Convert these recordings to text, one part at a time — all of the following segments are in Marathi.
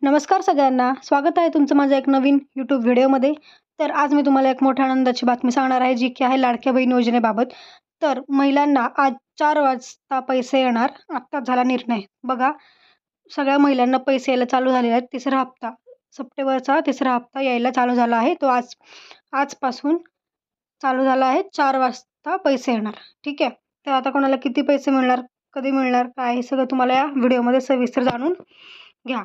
नमस्कार सगळ्यांना. स्वागत आहे तुमचं माझ्या एक नवीन यूट्यूब व्हिडिओमध्ये. तर आज मी तुम्हाला एक मोठ्या आनंदाची बातमी सांगणार आहे, जी की आहे लाडक्या बहीण योजनेबाबत. तर महिलांना आज 4 वाजता पैसे येणार. आत्ताच झाला निर्णय. बघा, सगळ्या महिलांना पैसे यायला चालू झालेले आहेत. तिसरा हप्ता, सप्टेंबरचा तिसरा हप्ता यायला चालू झाला आहे. तो आजपासून चालू झाला आहे. 4 वाजता पैसे येणार. ठीक आहे. तर आता कोणाला किती पैसे मिळणार, कधी मिळणार, काय, हे सगळं तुम्हाला या व्हिडिओमध्ये सविस्तर जाणून घ्या.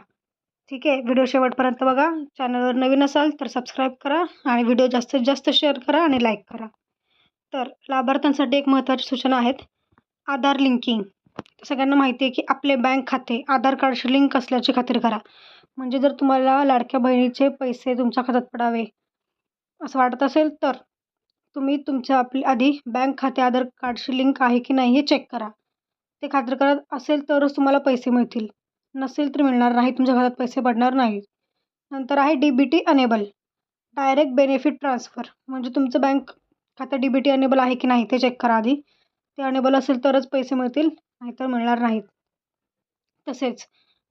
ठीक आहे. व्हिडिओ शेवटपर्यंत बघा. चॅनलवर नवीन असाल तर सबस्क्राईब करा आणि व्हिडिओ जास्तीत जास्त शेअर करा आणि लाईक करा. तर लाभार्थ्यांसाठी एक महत्त्वाची सूचना आहेत. आधार लिंकिंग. सगळ्यांना माहिती आहे की आपले बँक खाते आधार कार्डशी लिंक असल्याची खात्री करा. म्हणजे जर तुम्हाला लाडक्या बहिणीचे पैसे तुमच्या खात्यात पडावे असं वाटत असेल, तर तुम्ही आपली आधी बँक खाते आधार कार्डशी लिंक आहे की नाही हे चेक करा. ते खात्री करत असेल तरच तुम्हाला पैसे मिळतील. नसेल तर मिळणार नाही, तुमच्या खात्यात पैसे पडणार नाहीत. नंतर आहे DBT enable, direct benefit transfer. म्हणजे तुमचं बँक खातं DBT अनेबल आहे की नाही ते चेक करा आधी. ते अनेबल असेल तरच पैसे मिळतील, नाहीतर मिळणार नाहीत. तसेच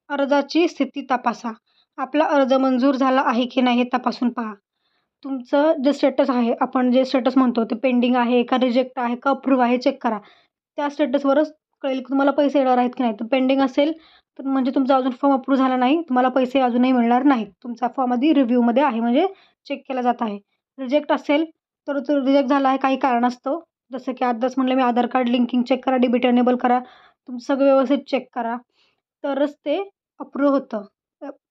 अर्जाची स्थिती तपासा. आपला अर्ज मंजूर झाला आहे की नाही हे तपासून पहा. तुमचं जे स्टेटस आहे, आपण जे स्टेटस म्हणतो, ते पेंडिंग आहे का, रिजेक्ट आहे का, अप्रूव्ह आहे, चेक करा. त्या स्टेटसवरच कळेल की तुम्हाला पैसे येणार आहेत की नाही. तर पेंडिंग असेल तर म्हणजे तुमचा अजून फॉर्म अप्रूव्ह झाला नाही, तुम्हाला पैसे अजूनही मिळणार नाहीत. तुमचा फॉर्म आधी रिव्ह्यूमध्ये आहे, म्हणजे चेक केला जात आहे. रिजेक्ट असेल तर तो रिजेक्ट झाला आहे काही कारणास्तव, जसं की आत्ताच म्हटलं मी, आधार कार्ड लिंकिंग चेक करा, DBT अनेबल करा, तुमचं सगळं व्यवस्थित चेक करा, तरच ते अप्रूव्ह होतं.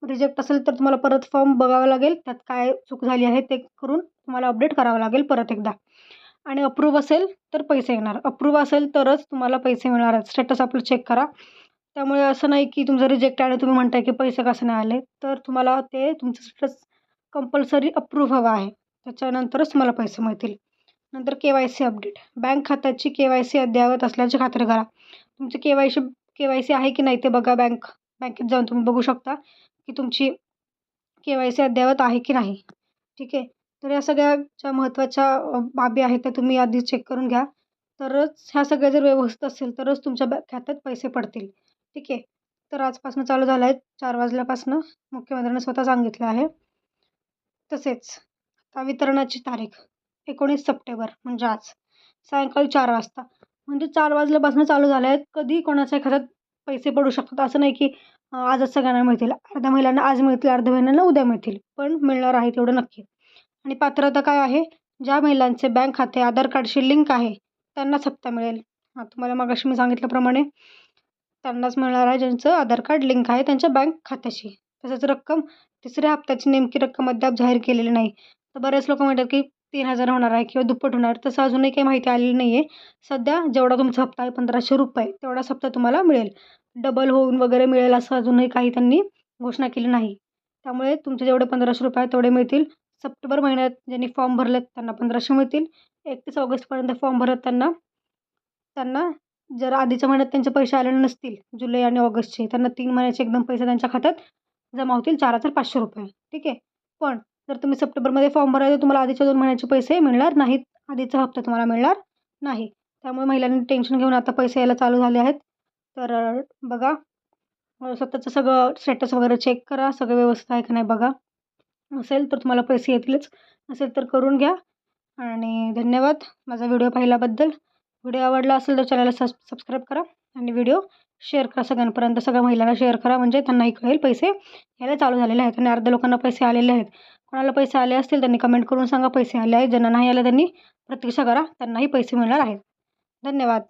रिजेक्ट असेल तर तुम्हाला परत फॉर्म बघावा लागेल, त्यात काय चूक झाली आहे ते करून तुम्हाला अपडेट करावं लागेल परत एकदा. आणि अप्रूव्ह असेल तर पैसे येणार. अप्रूव्ह असेल तरच तुम्हाला पैसे मिळणार आहेत. स्टेटस आपलं चेक करा. त्यामुळे असं नाही की तुमचं रिजेक्ट आहे आणि तुम्ही म्हणताय की पैसे कसं नाही आले. तर तुम्हाला ते तुमचं स्टेटस कंपल्सरी अप्रूव्ह हवं आहे. त्याच्यानंतरच तुम्हाला पैसे मिळतील. नंतर KYC अपडेट. बँक खात्याची KYC अद्ययावत असल्याची खात्री करा. तुमची KYC आहे की नाही ते बघा. बँकेत जाऊन तुम्ही बघू शकता की तुमची KYC अद्ययावत आहे की नाही. ठीक आहे. तर या सगळ्या ज्या महत्त्वाच्या बाबी आहेत त्या तुम्ही आधी चेक करून घ्या. तरच ह्या सगळ्या जर व्यवस्थित असेल तरच तुमच्या खात्यात पैसे पडतील. ठीक आहे. तर आजपासून चालू झालं आहे, 4 वाजल्यापासून मुख्यमंत्र्यांनी स्वतः सांगितलं आहे. तसेच आता वितरणाची तारीख 19 सप्टेंबर, म्हणजे आज सायंकाळी 4 वाजता. म्हणजे 4 वाजल्यापासून चालू झाले आहेत. कधी कोणाच्या खात्यात पैसे पडू शकतात. असं नाही की आजच सगळ्यांना मिळतील. अर्ध्या महिलांना आज मिळतील, अर्ध्या महिलांना उद्या मिळतील. पण मिळणार आहे तेवढं नक्की. आणि पात्रता काय आहे? ज्या महिलांचे बँक खाते आधार कार्डशी लिंक आहे त्यांनाच हप्ता मिळेल. तुम्हाला मगाशी मी सांगितल्याप्रमाणे त्यांनाच मिळणार आहे ज्यांचं आधार कार्ड लिंक आहे त्यांच्या बँक खात्याशी. तसंच रक्कम, तिसऱ्या हप्त्याची नेमकी रक्कम अद्याप जाहीर केलेली नाही. तर बरेच लोकं म्हणतात की 3,000 होणार आहे किंवा दुप्पट होणार. तसं अजूनही काही माहिती आलेली नाही आहे. सध्या जेवढा तुमचा हप्ता आहे ₹1,500, तेवढाच हप्ता तुम्हाला मिळेल. डबल होऊन वगैरे मिळेल असं अजूनही काही त्यांनी घोषणा केली नाही. त्यामुळे तुमचे जेवढे ₹1,500 आहेत तेवढे मिळतील. सप्टेंबर महिन्यात ज्यांनी फॉर्म भरलेत त्यांना 1,500 मिळतील. 31 ऑगस्टपर्यंत फॉर्म भरत त्यांना त्यांना जर आधीच्या महिन्यात त्यांचे पैसे आलेले नसतील, जुलै आणि ऑगस्टचे, त्यांना 3 महिन्याचे एकदम पैसे त्यांच्या खात्यात जमा होतील, ₹4,500. ठीक आहे. पण जर तुम्ही सप्टेंबरमध्ये फॉर्म भरला तर तुम्हाला आधीच्या 2 महिन्याचे पैसे मिळणार नाहीत. आधीचा हप्ता तुम्हाला मिळणार नाही. त्यामुळे महिलांनी टेन्शन घेऊन आता पैसे यायला चालू झाले आहेत. तर बघा, स्वतःचं सगळं स्टेटस वगैरे चेक करा. सगळं व्यवस्थित आहे की नाही बघा. असेल तर तुम्हाला पैसे येतीलच, नसेल तर करून घ्या. आणि धन्यवाद माझा व्हिडिओ पाहिल्याबद्दल. व्हिडिओ आवडला असेल तर चॅनलला सबस्क्राईब करा आणि व्हिडिओ शेअर करा सगळ्यांपर्यंत. सगळ्या महिलांना शेअर करा, म्हणजे त्यांनाही कळेल पैसे यायला चालू झालेले आहेत. आणि अर्ध्या लोकांना पैसे आलेले आहेत. कोणाला पैसे आले असतील त्यांनी कमेंट करून सांगा पैसे आले आहेत. ज्यांना नाही आले त्यांनी प्रतीक्षा करा, त्यांनाही पैसे मिळणार आहेत. धन्यवाद.